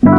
Oi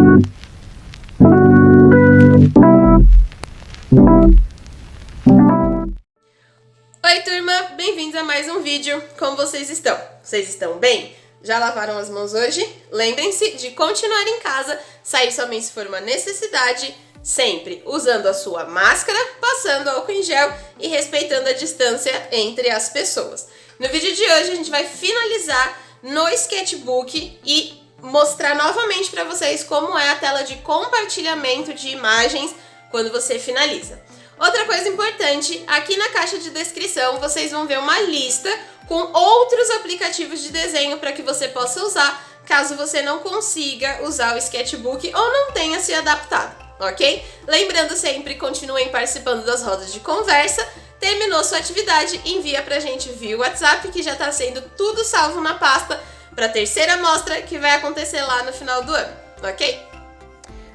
turma, bem-vindos a mais um vídeo. Como vocês estão? Vocês estão bem? Já lavaram as mãos hoje? Lembrem-se de continuar em casa, sair somente se for uma necessidade, sempre usando a sua máscara, passando álcool em gel e respeitando a distância entre as pessoas. No vídeo de hoje a gente vai finalizar no sketchbook e mostrar novamente para vocês como é a tela de compartilhamento de imagens quando você finaliza. Outra coisa importante, aqui na caixa de descrição vocês vão ver uma lista com outros aplicativos de desenho para que você possa usar, caso você não consiga usar o sketchbook ou não tenha se adaptado, ok? Lembrando sempre, continuem participando das rodas de conversa. Terminou sua atividade, envia pra gente via WhatsApp, que já tá sendo tudo salvo na pasta para a terceira amostra que vai acontecer lá no final do ano, ok?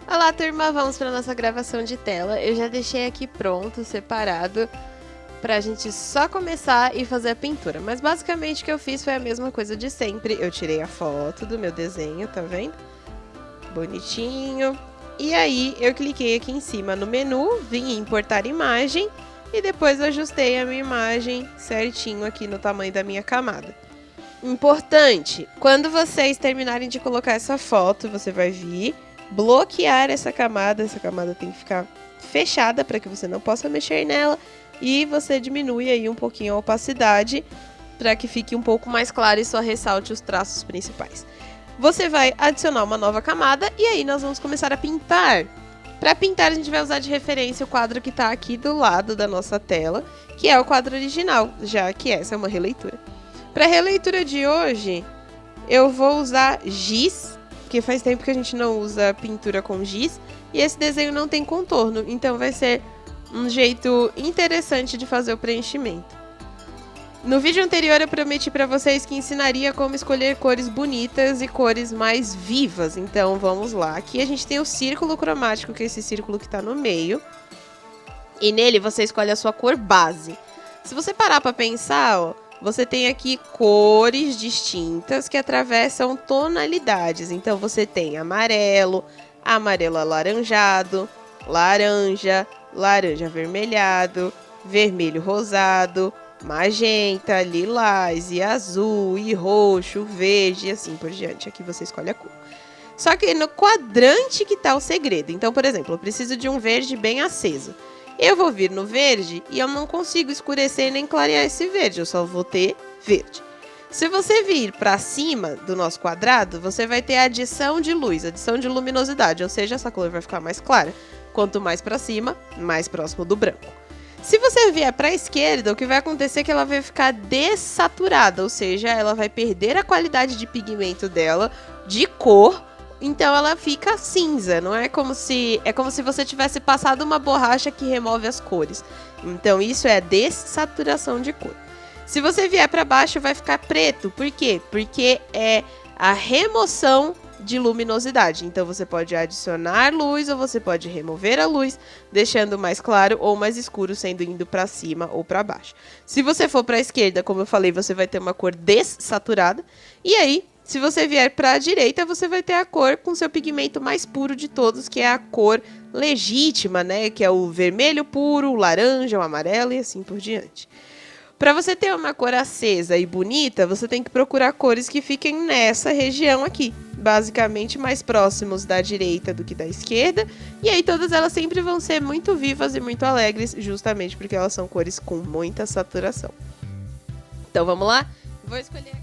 Olá turma, vamos para nossa gravação de tela. Eu já deixei aqui pronto, separado, pra gente só começar e fazer a pintura. Mas basicamente o que eu fiz foi a mesma coisa de sempre. Eu tirei a foto do meu desenho, tá vendo? Bonitinho. E aí eu cliquei aqui em cima no menu, vim em importar imagem e depois ajustei a minha imagem certinho aqui no tamanho da minha camada. Importante, quando vocês terminarem de colocar essa foto, você vai vir bloquear essa camada tem que ficar fechada para que você não possa mexer nela e você diminui aí um pouquinho a opacidade para que fique um pouco mais claro e só ressalte os traços principais. Você vai adicionar uma nova camada e aí nós vamos começar a pintar. Para pintar a gente vai usar de referência o quadro que está aqui do lado da nossa tela, que é o quadro original, já que essa é uma releitura. Para a releitura de hoje, eu vou usar giz, porque faz tempo que a gente não usa pintura com giz, e esse desenho não tem contorno, então vai ser um jeito interessante de fazer o preenchimento. No vídeo anterior eu prometi para vocês que ensinaria como escolher cores bonitas e cores mais vivas, então vamos lá. Aqui a gente tem o círculo cromático, que é esse círculo que está no meio, e nele você escolhe a sua cor base. Se você parar para pensar, ó, você tem aqui cores distintas que atravessam tonalidades. Então, você tem amarelo, amarelo alaranjado, laranja, laranja avermelhado, vermelho rosado, magenta, lilás e azul e roxo, verde e assim por diante. Aqui você escolhe a cor. Só que no quadrante que está o segredo. Então, por exemplo, eu preciso de um verde bem aceso. Eu vou vir no verde e eu não consigo escurecer nem clarear esse verde, eu só vou ter verde. Se você vir para cima do nosso quadrado, você vai ter adição de luz, adição de luminosidade, ou seja, essa cor vai ficar mais clara. Quanto mais para cima, mais próximo do branco. Se você vier para a esquerda, o que vai acontecer é que ela vai ficar dessaturada, ou seja, ela vai perder a qualidade de pigmento dela, de cor. Então ela fica cinza, não é como se... É como se você tivesse passado uma borracha que remove as cores. Então isso é dessaturação de cor. Se você vier para baixo vai ficar preto. Por quê? Porque é a remoção de luminosidade. Então você pode adicionar luz ou você pode remover a luz, deixando mais claro ou mais escuro, sendo indo para cima ou para baixo. Se você for para a esquerda, como eu falei, você vai ter uma cor dessaturada. E aí... Se você vier para a direita, você vai ter a cor com seu pigmento mais puro de todos, que é a cor legítima, né? Que é o vermelho puro, o laranja, o amarelo e assim por diante. Para você ter uma cor acesa e bonita, você tem que procurar cores que fiquem nessa região aqui. Basicamente mais próximos da direita do que da esquerda. E aí todas elas sempre vão ser muito vivas e muito alegres, justamente porque elas são cores com muita saturação. Então vamos lá? Vou escolher aqui.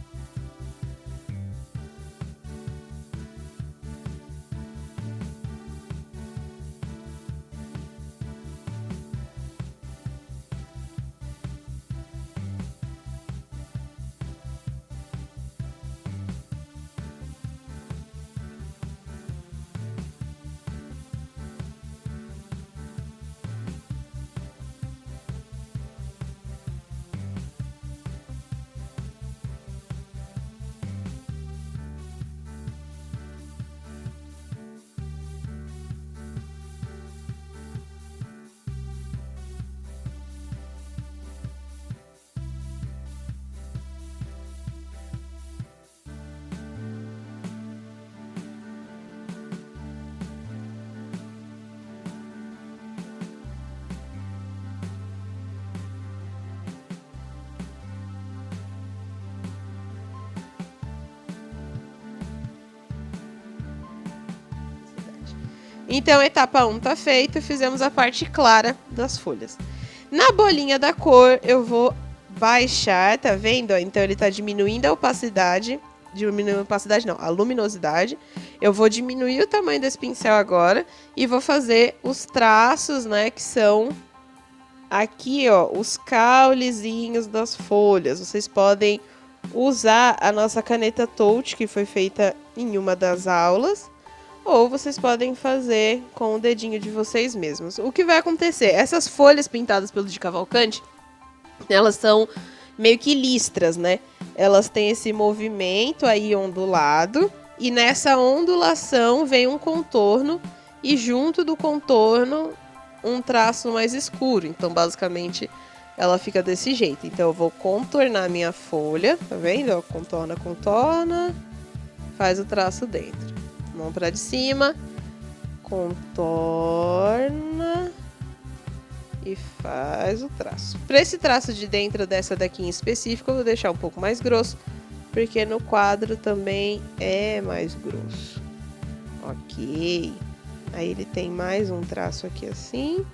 Então, a etapa 1 tá feita, fizemos a parte clara das folhas. Na bolinha da cor, eu vou baixar, tá vendo? Então, ele tá diminuindo a opacidade. Diminuindo a opacidade não, a luminosidade. Eu vou diminuir o tamanho desse pincel agora e vou fazer os traços, né, que são aqui, ó, os caulezinhos das folhas. Vocês podem usar a nossa caneta Touch, que foi feita em uma das aulas, ou vocês podem fazer com o dedinho de vocês mesmos. O que vai acontecer? Essas folhas pintadas pelo de Cavalcante, elas são meio que listras, né? Elas têm esse movimento aí ondulado, e nessa ondulação vem um contorno, e junto do contorno um traço mais escuro. Então, basicamente, ela fica desse jeito. Então, eu vou contornar minha folha, tá vendo? Contorna, contorna, faz o traço dentro. Mão para de cima, contorna e faz o traço. Para esse traço de dentro dessa daqui em específico, eu vou deixar um pouco mais grosso, porque no quadro também é mais grosso. Ok. Aí ele tem mais um traço aqui assim.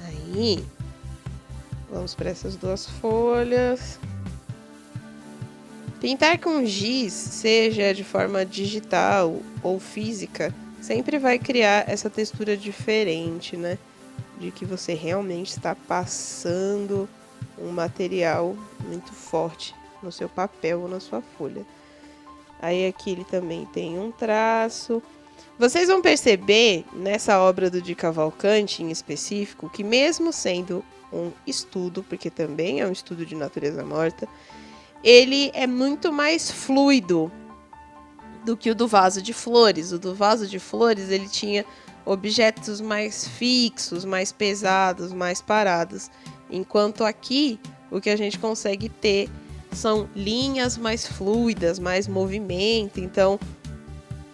Aí, vamos para essas duas folhas. Pintar com giz, seja de forma digital ou física, sempre vai criar essa textura diferente, né? De que você realmente está passando um material muito forte no seu papel ou na sua folha. Aí aqui ele também tem um traço. Vocês vão perceber nessa obra do Di Cavalcanti em específico que, mesmo sendo um estudo, porque também é um estudo de natureza morta, ele é muito mais fluido do que o do vaso de flores. O do vaso de flores ele tinha objetos mais fixos, mais pesados, mais parados, enquanto aqui o que a gente consegue ter são linhas mais fluidas, mais movimento, então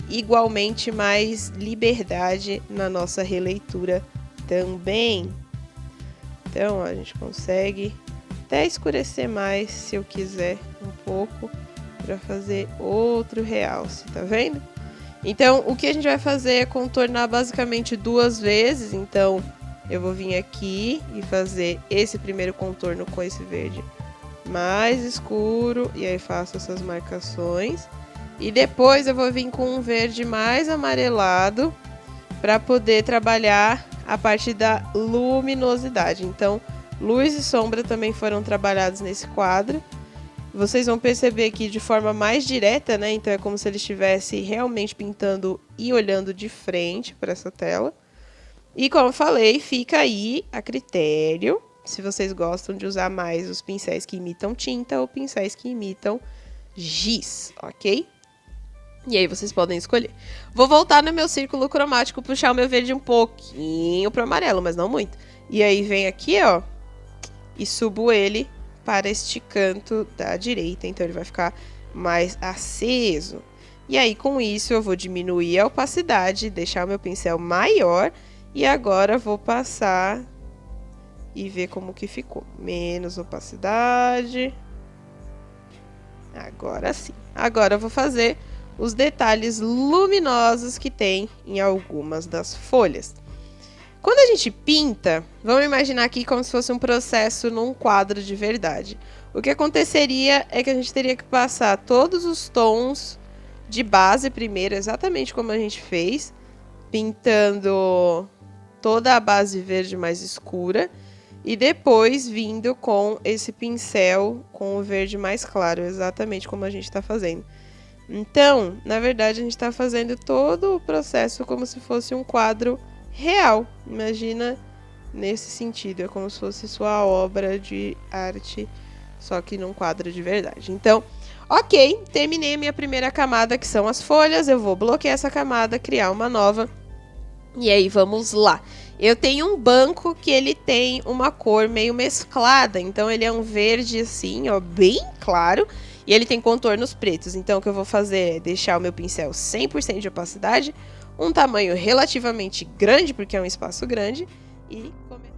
igualmente mais liberdade na nossa releitura também. Então a gente consegue até escurecer mais se eu quiser um pouco para fazer outro realce, tá vendo? Então o que a gente vai fazer é contornar basicamente 2 vezes. Então eu vou vir aqui e fazer esse primeiro contorno com esse verde mais escuro e aí faço essas marcações. E depois eu vou vir com um verde mais amarelado para poder trabalhar a parte da luminosidade. Então, luz e sombra também foram trabalhados nesse quadro. Vocês vão perceber aqui de forma mais direta, né? Então, é como se ele estivesse realmente pintando e olhando de frente para essa tela. E como eu falei, fica aí a critério se vocês gostam de usar mais os pincéis que imitam tinta ou pincéis que imitam giz, ok? E aí vocês podem escolher. Vou voltar no meu círculo cromático, puxar o meu verde um pouquinho pro amarelo, mas não muito. E aí vem aqui, ó, e subo ele para este canto da direita, então ele vai ficar mais aceso. E aí com isso eu vou diminuir a opacidade, deixar o meu pincel maior e agora vou passar e ver como que ficou. Menos opacidade. Agora sim. Agora eu vou fazer os detalhes luminosos que tem em algumas das folhas. Quando a gente pinta, vamos imaginar aqui como se fosse um processo num quadro de verdade. O que aconteceria é que a gente teria que passar todos os tons de base primeiro, exatamente como a gente fez, pintando toda a base verde mais escura e depois vindo com esse pincel com o verde mais claro, exatamente como a gente está fazendo. Então, na verdade, a gente está fazendo todo o processo como se fosse um quadro real. Imagina nesse sentido, é como se fosse sua obra de arte, só que num quadro de verdade. Então, ok, terminei a minha primeira camada, que são as folhas. Eu vou bloquear essa camada, criar uma nova. E aí, vamos lá. Eu tenho um banco que ele tem uma cor meio mesclada, então ele é um verde assim, ó, bem claro. E ele tem contornos pretos, então o que eu vou fazer é deixar o meu pincel 100% de opacidade, um tamanho relativamente grande, porque é um espaço grande, e começar.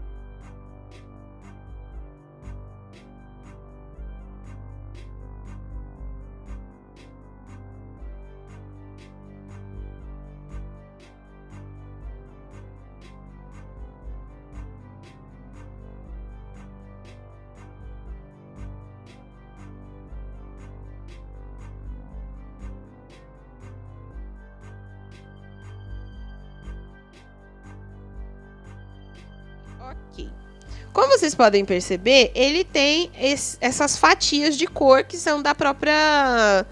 Ok. Como vocês podem perceber, ele tem essas fatias de cor que são da própria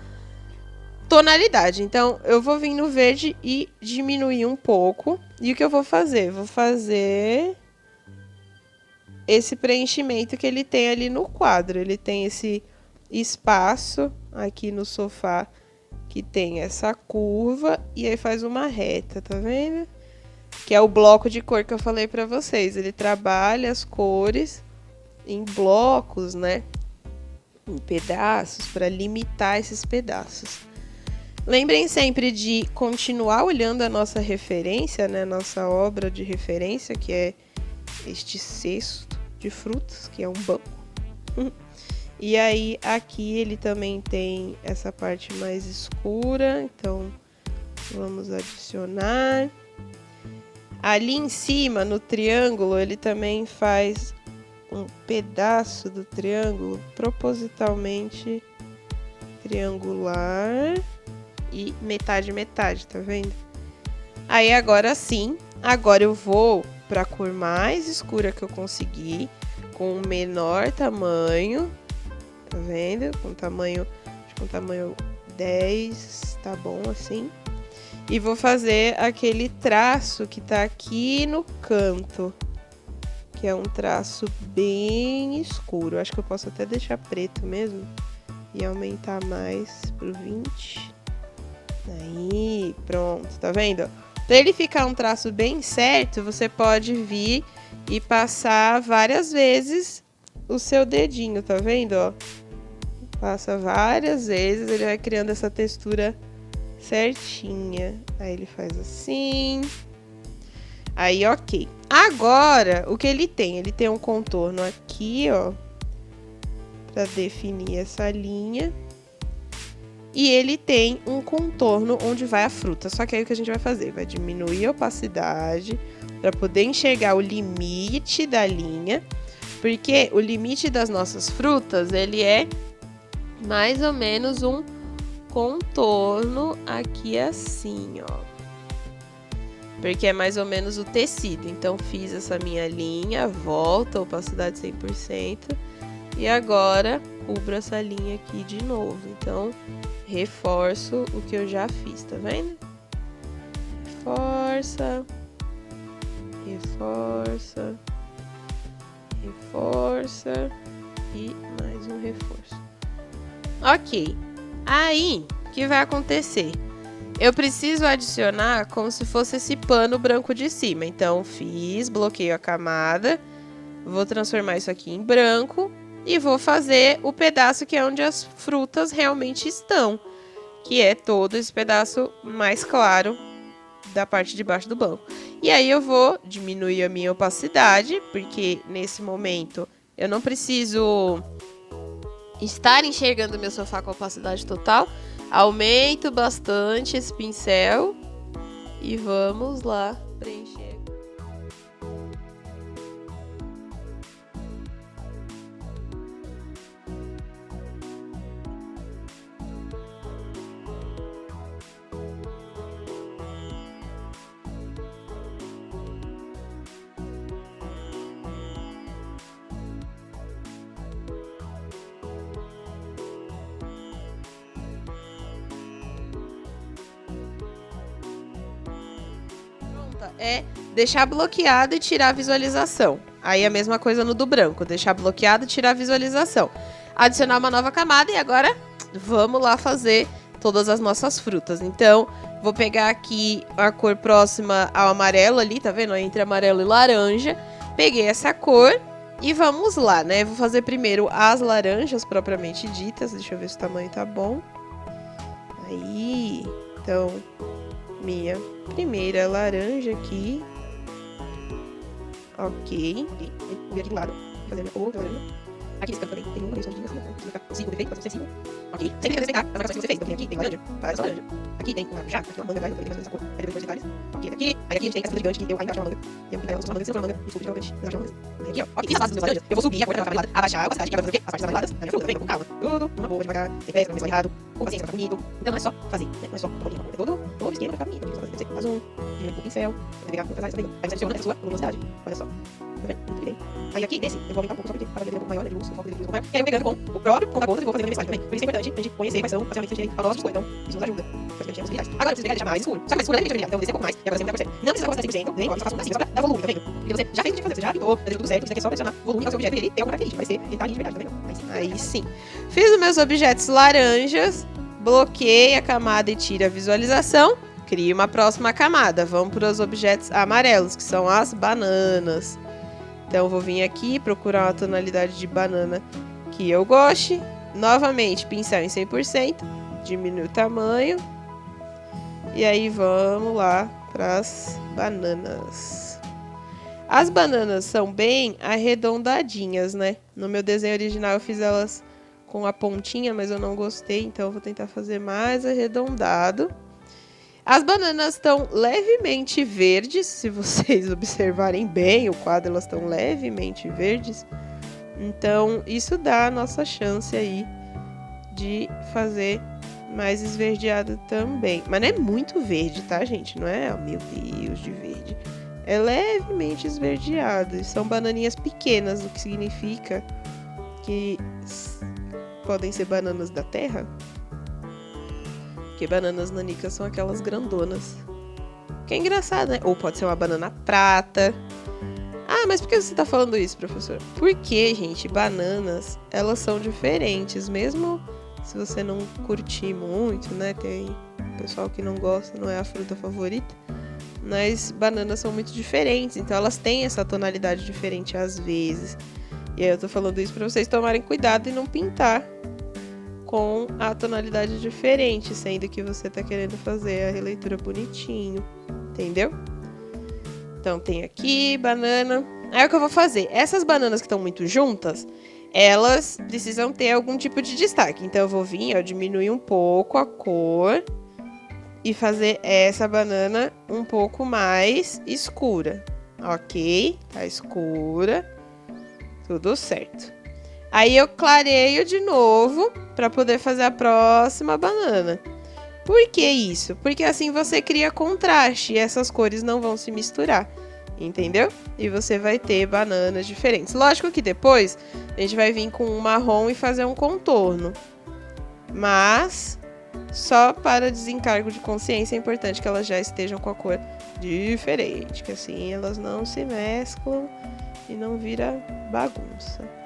tonalidade. Então, eu vou vir no verde e diminuir um pouco. E o que eu vou fazer? Vou fazer esse preenchimento que ele tem ali no quadro. Ele tem esse espaço aqui no sofá que tem essa curva e aí faz uma reta, tá vendo? Que é o bloco de cor que eu falei pra vocês. Ele trabalha as cores em blocos, né? Em pedaços, para limitar esses pedaços. Lembrem sempre de continuar olhando a nossa referência, né? Nossa obra de referência, que é este cesto de frutas, que é um banco. E aí, aqui ele também tem essa parte mais escura, então vamos adicionar. Ali em cima, no triângulo, ele também faz um pedaço do triângulo propositalmente triangular e metade, metade, tá vendo? Aí agora sim, agora eu vou para a cor mais escura que eu conseguir, com o menor tamanho, tá vendo? Com tamanho, acho que com tamanho 10, tá bom assim. E vou fazer aquele traço que tá aqui no canto, que é um traço bem escuro. Acho que eu posso até deixar preto mesmo e aumentar mais pro 20. Aí, pronto, tá vendo? Para ele ficar um traço bem certo, você pode vir e passar várias vezes o seu dedinho, tá vendo, ó? Passa várias vezes, ele vai criando essa textura certinha. Aí ele faz assim. Aí, ok. Agora, o que ele tem? Ele tem um contorno aqui, ó, para definir essa linha. E ele tem um contorno onde vai a fruta. Só que aí o que a gente vai fazer? Vai diminuir a opacidade para poder enxergar o limite da linha. Porque o limite das nossas frutas, ele é mais ou menos um contorno aqui assim, ó. Porque é mais ou menos o tecido. Então, fiz essa minha linha, volta a opacidade 100%. E agora, cubro essa linha aqui de novo. Então, reforço o que eu já fiz, tá vendo? Reforça. Reforça. Reforça. E mais um reforço. Ok. Aí, o que vai acontecer? Eu preciso adicionar como se fosse esse pano branco de cima. Então, fiz, bloqueio a camada. Vou transformar isso aqui em branco. E vou fazer o pedaço que é onde as frutas realmente estão. Que é todo esse pedaço mais claro da parte de baixo do banco. E aí eu vou diminuir a minha opacidade. Porque nesse momento eu não preciso estar enxergando meu sofá com opacidade total. Aumento bastante esse pincel. E vamos lá preencher. É deixar bloqueado e tirar a visualização. Aí a mesma coisa no do branco, deixar bloqueado e tirar a visualização. Adicionar uma nova camada e agora vamos lá fazer todas as nossas frutas. Então, vou pegar aqui a cor próxima ao amarelo ali, tá vendo? Entre amarelo e laranja. Peguei essa cor e vamos lá, né? Vou fazer primeiro as laranjas propriamente ditas. Deixa eu ver se o tamanho tá bom. Aí, então, minha primeira laranja aqui. Ok. Vou vir aqui do lado. Fazer minha outra laranja. Aqui nesse canto também tem uma laranja assim. Vou colocar 5 defeitos, bastante sensível. Ok. Sem respeitar as marcações que você fez. Então tem aqui, tem laranja. Faz essa laranja. Aqui tem uma já, uma manga, vai. Eu falei essa cor. Aí depois detalhes. Ok, aqui. Aí aqui a gente tem essa gigante que eu ainda acho uma manga. E eu vou uma manga, uma manga. Desculpa, gigante. Mas acho uma manga. Aqui, ó. Ok, fiz a base dos meus laranjas. Eu vou subir a cor da amarelada, abaixar a opacidade e vai fazer o quê? As partes amareladas. Aí minha fruta vem com calma. Tudo, uma boa, devagar. Sem pressa, não vai errado. com paciência pra ficar bonito. Então não é só fazer, né? Não é só bolinha, é todo o esquema pra ficar bonito. Você faz um, com pincel, você pegar, fazer isso daí. Aí você adiciona a sua luminosidade. Olha só. Tá vendo? Muito bem. Aí aqui, nesse, eu vou aumentar um pouco só porque para ele um pouco maior, ele usa o foco dele um pouco maior. E aí eu pegando com o próprio conta-gotas e vou fazendo a mesma também. Por isso é importante a gente conhecer quais são as ferramentas que a gente gosta de escolher. Então, isso nos ajuda. Pra gente ter possibilidades. Agora, se você quer deixar mais escuro, só que mais escuro é levemente então eu vou descer um pouco mais, e agora você vai 100%. Não precisa colocar 100%, nem pode, só faça um passinho, só pra dar volume, tá vendo? Porque você já fez o que tinha que fazer, você já pintou, já deixou tudo certo, você tem que só adicionar volume ao seu objeto e ele tem alguma característica, vai ser detalhe de verdade, tá vendo? Aí sim. Fiz os meus objetos laranjas, bloqueei a camada e tiro a visualização. Crio uma próxima camada. Vamos para os objetos amarelos, que são as bananas. Então, eu vou vir aqui procurar uma tonalidade de banana que eu goste. Novamente, pincel em 100%. Diminui o tamanho. E aí, vamos lá para as bananas. As bananas são bem arredondadinhas, né? No meu desenho original, eu fiz elas com a pontinha, mas eu não gostei. Então, eu vou tentar fazer mais arredondado. As bananas estão levemente verdes, se vocês observarem bem o quadro, elas estão levemente verdes. Então, isso dá a nossa chance aí de fazer mais esverdeado também. Mas não é muito verde, tá, gente? Não é, oh, meu Deus, de verde. É levemente esverdeado. E são bananinhas pequenas, o que significa que podem ser bananas da terra. Porque bananas nanicas são aquelas grandonas. Que é engraçado, né? Ou pode ser uma banana prata. Ah, mas por que você tá falando isso, professor? Porque, gente, bananas, elas são diferentes. Mesmo se você não curtir muito, né? Tem pessoal que não gosta, não é a fruta favorita. Mas bananas são muito diferentes. Então, elas têm essa tonalidade diferente às vezes. E aí eu tô falando isso pra vocês tomarem cuidado e não pintar com a tonalidade diferente, sendo que você tá querendo fazer a releitura bonitinho, entendeu? Então tem aqui, banana. Aí o que eu vou fazer? Essas bananas que estão muito juntas, elas precisam ter algum tipo de destaque. Então eu vou vir, ó, diminuir um pouco a cor e fazer essa banana um pouco mais escura. Ok, tá escura. Tudo certo. Aí eu clareio de novo para poder fazer a próxima banana. Por que isso? Porque assim você cria contraste e essas cores não vão se misturar, entendeu? E você vai ter bananas diferentes. Lógico que depois a gente vai vir com um marrom e fazer um contorno. Mas só para desencargo de consciência é importante que elas já estejam com a cor diferente, que assim elas não se mesclam e não vira bagunça.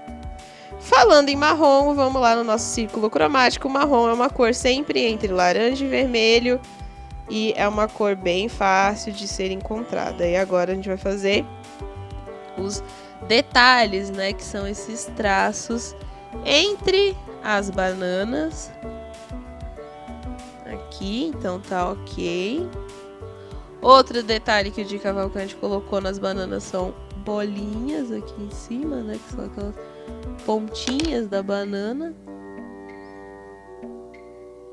Falando em marrom, vamos lá no nosso círculo cromático. O marrom é uma cor sempre entre laranja e vermelho e é uma cor bem fácil de ser encontrada. E agora a gente vai fazer os detalhes, né, que são esses traços entre as bananas. Aqui, então tá ok. Outro detalhe que o Di Cavalcante colocou nas bananas são bolinhas aqui em cima, né, que são aquelas pontinhas da banana.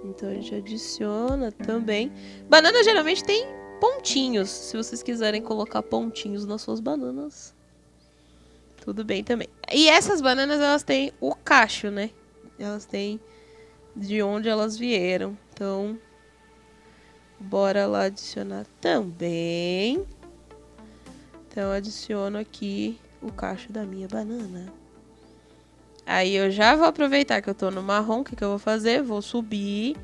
Então a gente adiciona também. Banana geralmente tem pontinhos. Se vocês quiserem colocar pontinhos nas suas bananas, tudo bem também. E essas bananas, elas têm o cacho, né? Elas têm de onde elas vieram. Então, bora lá adicionar também. Então eu adiciono aqui o cacho da minha banana. Aí eu já vou aproveitar que eu tô no marrom, o que eu vou fazer? Vou subir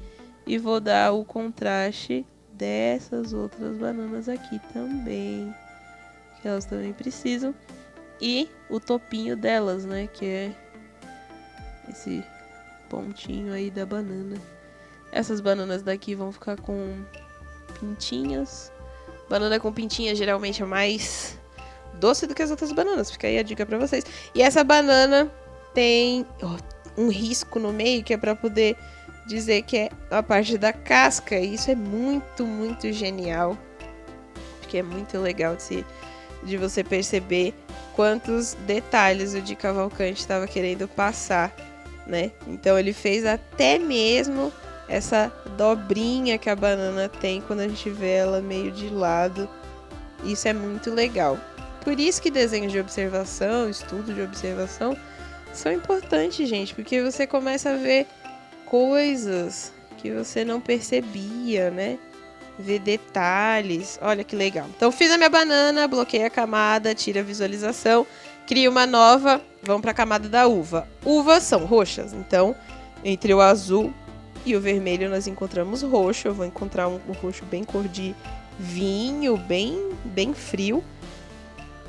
e vou dar o contraste dessas outras bananas aqui também, que elas também precisam. E o topinho delas, né, que é esse pontinho aí da banana. Essas bananas daqui vão ficar com pintinhas. Banana com pintinha geralmente é mais doce do que as outras bananas, fica aí a dica pra vocês. E essa banana tem um risco no meio que é para poder dizer que é a parte da casca. E isso é muito, muito genial. Porque é muito legal de você perceber quantos detalhes o Di Cavalcante estava querendo passar, né? Então ele fez até mesmo essa dobrinha que a banana tem quando a gente vê ela meio de lado. Isso é muito legal. Por isso que desenhos de observação, estudo de observação são importantes, gente, porque você começa a ver coisas que você não percebia, né? Ver detalhes. Olha que legal. Então fiz a minha banana, bloqueei a camada, tira a visualização, crio uma nova, vamos para a camada da uva. Uvas são roxas, então entre o azul e o vermelho nós encontramos roxo. Eu vou encontrar um roxo bem cor de vinho, bem frio.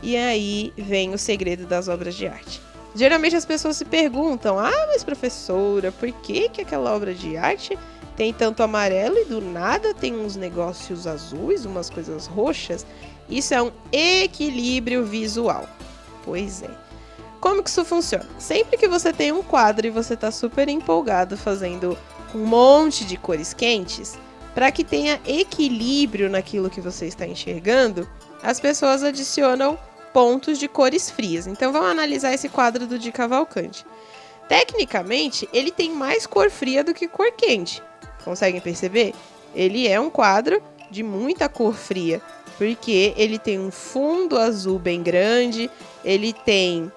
E aí vem o segredo das obras de arte. Geralmente as pessoas se perguntam: mas professora, por que aquela obra de arte tem tanto amarelo e do nada tem uns negócios azuis, umas coisas roxas? Isso é um equilíbrio visual. Pois é. Como que isso funciona? Sempre que você tem um quadro e você está super empolgado fazendo um monte de cores quentes, para que tenha equilíbrio naquilo que você está enxergando, as pessoas adicionam pontos de cores frias. Então vamos analisar esse quadro do Di Cavalcanti. Tecnicamente, ele tem mais cor fria do que cor quente. Conseguem perceber? Ele é um quadro de muita cor fria, porque ele tem um fundo azul bem grande, ele tem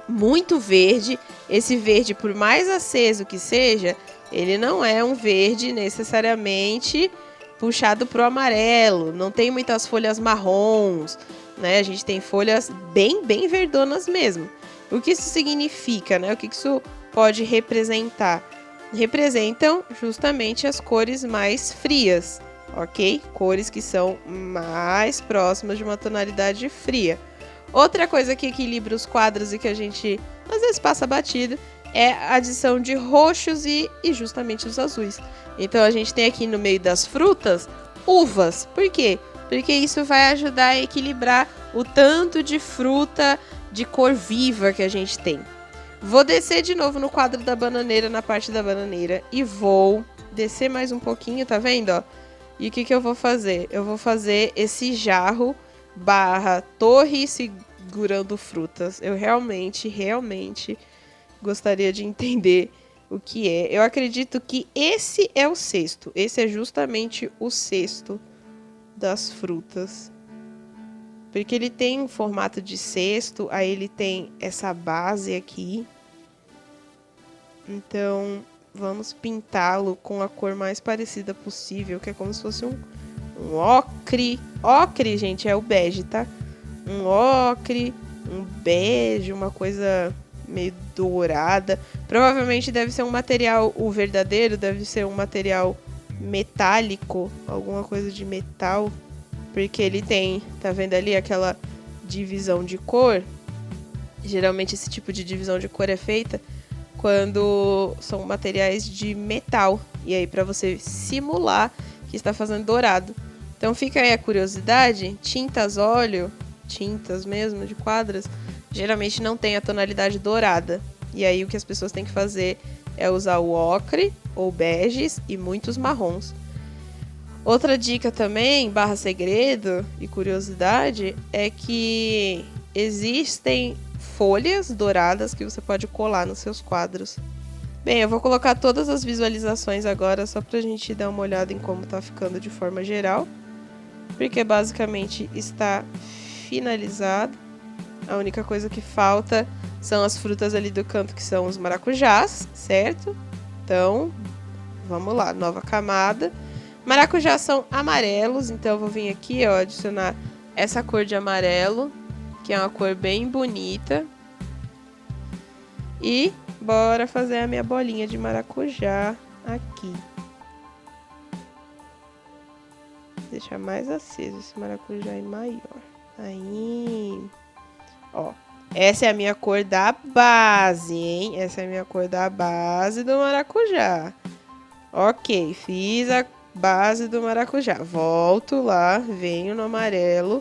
muito verde. Esse verde, por mais aceso que seja, ele não é um verde necessariamente puxado pro amarelo, não tem muitas folhas marrons, né? A gente tem folhas bem verdonas mesmo. O que isso significa, né? O que isso pode representar? Representam justamente as cores mais frias, ok? Cores que são mais próximas de uma tonalidade fria. Outra coisa que equilibra os quadros e que a gente às vezes passa batido é a adição de roxos e justamente os azuis. Então a gente tem aqui no meio das frutas uvas. Por quê? Porque isso vai ajudar a equilibrar o tanto de fruta de cor viva que a gente tem. Vou descer de novo no quadro da bananeira, na parte da bananeira, e vou descer mais um pouquinho, tá vendo, ó? E o que eu vou fazer? Eu vou fazer esse jarro / torre segurando frutas. Eu realmente gostaria de entender o que é. Eu acredito que esse é o cesto. Esse é justamente o cesto das frutas. Porque ele tem um formato de cesto, aí ele tem essa base aqui. Então, vamos pintá-lo com a cor mais parecida possível, que é como se fosse um ocre. Ocre, gente, é o bege, tá? Um ocre, um bege, uma coisa meio dourada. Provavelmente deve ser um material, o verdadeiro deve ser um material metálico, alguma coisa de metal. Porque ele tem, tá vendo ali aquela divisão de cor? Geralmente esse tipo de divisão de cor é feita quando são materiais de metal. E aí para você simular que está fazendo dourado. Então fica aí a curiosidade, tintas óleo, tintas mesmo de quadros, geralmente não tem a tonalidade dourada. E aí o que as pessoas têm que fazer é usar o ocre ou beges e muitos marrons. Outra dica também, / segredo e curiosidade, é que existem folhas douradas que você pode colar nos seus quadros. Bem, eu vou colocar todas as visualizações agora só pra gente dar uma olhada em como tá ficando de forma geral, porque basicamente está finalizado. A única coisa que falta são as frutas ali do canto, que são os maracujás, certo? Então, vamos lá, nova camada. Maracujá são amarelos, então eu vou vir aqui, ó, adicionar essa cor de amarelo, que é uma cor bem bonita. E bora fazer a minha bolinha de maracujá aqui. Deixar mais aceso esse maracujá aí maior. Aí, ó, essa é a minha cor da base, hein? Essa é a minha cor da base do maracujá. Ok, fiz a base do maracujá. Volto lá, venho no amarelo.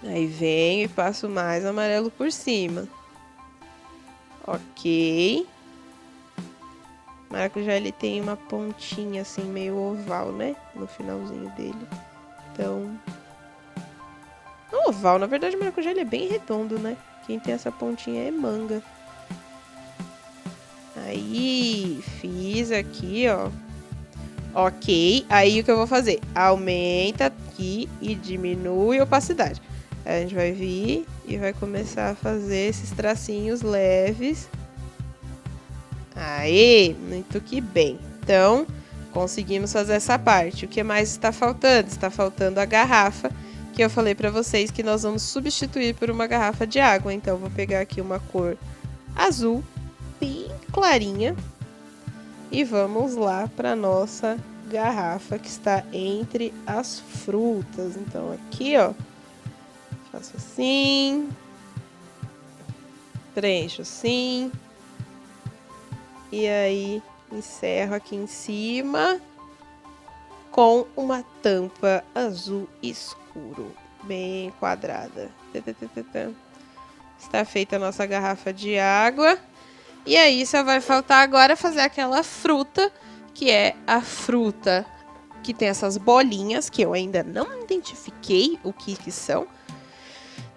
Aí venho e passo mais amarelo por cima. Ok. O maracujá, ele tem uma pontinha assim meio oval, né? No finalzinho dele. Então, oval, na verdade o maracujá ele é bem redondo, né? Quem tem essa pontinha é manga. Aí, fiz aqui, ó. Ok, aí o que eu vou fazer? Aumenta aqui e diminui a opacidade. Aí a gente vai vir e vai começar a fazer esses tracinhos leves. Aê, muito que bem. Então, conseguimos fazer essa parte. O que mais está faltando? Está faltando a garrafa, que eu falei para vocês que nós vamos substituir por uma garrafa de água. Então, eu vou pegar aqui uma cor azul, bem clarinha. E vamos lá para nossa garrafa que está entre as frutas. Então, aqui, ó, faço assim, preencho assim, e aí encerro aqui em cima com uma tampa azul escuro, bem quadrada. Está feita a nossa garrafa de água. E aí só vai faltar agora fazer aquela fruta, que é a fruta que tem essas bolinhas, que eu ainda não identifiquei o que são.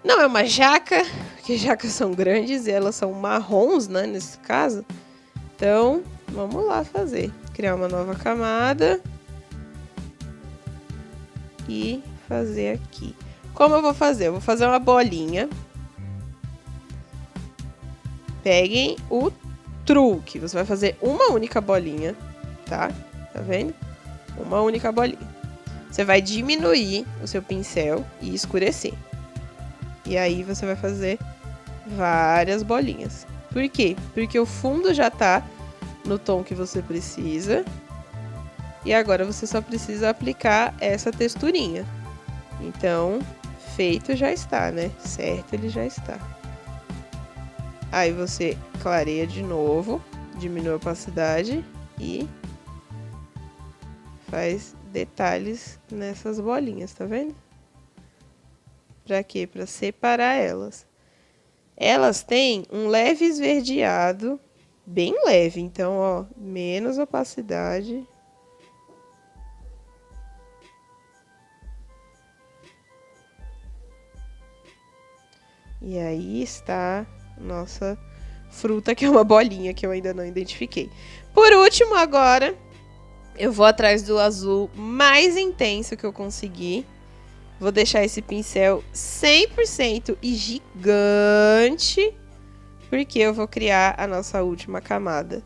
Não é uma jaca, porque jacas são grandes e elas são marrons, né, nesse caso. Então, vamos lá fazer. Criar uma nova camada. E fazer aqui. Como eu vou fazer? Eu vou fazer uma bolinha. Peguem o truque. Você vai fazer uma única bolinha, tá? Tá vendo? Uma única bolinha. Você vai diminuir o seu pincel e escurecer. E aí você vai fazer várias bolinhas. Por quê? Porque o fundo já tá no tom que você precisa. E agora você só precisa aplicar essa texturinha. Então, feito já está, né? Certo, ele já está. Aí você clareia de novo, diminui a opacidade e faz detalhes nessas bolinhas, tá vendo? Pra quê? Pra separar elas. Elas têm um leve esverdeado, bem leve, então, ó, menos opacidade. E aí está nossa fruta, que é uma bolinha que eu ainda não identifiquei. Por último, agora, eu vou atrás do azul mais intenso que eu conseguir. Vou deixar esse pincel 100% e gigante, porque eu vou criar a nossa última camada.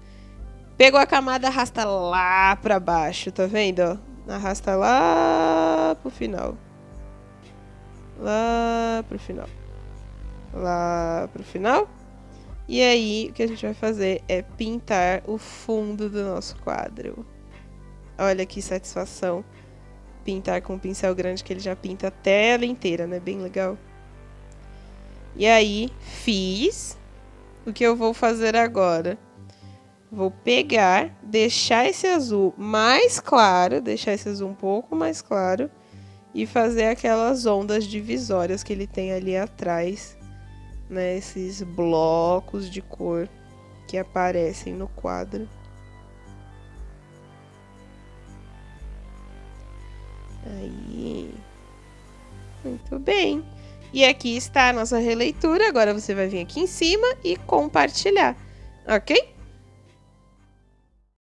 Pegou a camada, arrasta lá pra baixo, tá vendo? Ó? Arrasta lá pro final. Lá pro final. Lá pro final. E aí, o que a gente vai fazer é pintar o fundo do nosso quadro. Olha que satisfação. Pintar com um pincel grande, que ele já pinta a tela inteira, né? Bem legal. E aí, fiz. O que eu vou fazer agora? Vou pegar, deixar esse azul mais claro, deixar esse azul um pouco mais claro, e fazer aquelas ondas divisórias que ele tem ali atrás, né? Esses blocos de cor que aparecem no quadro. Aí, muito bem. E aqui está a nossa releitura. Agora você vai vir aqui em cima e compartilhar, ok?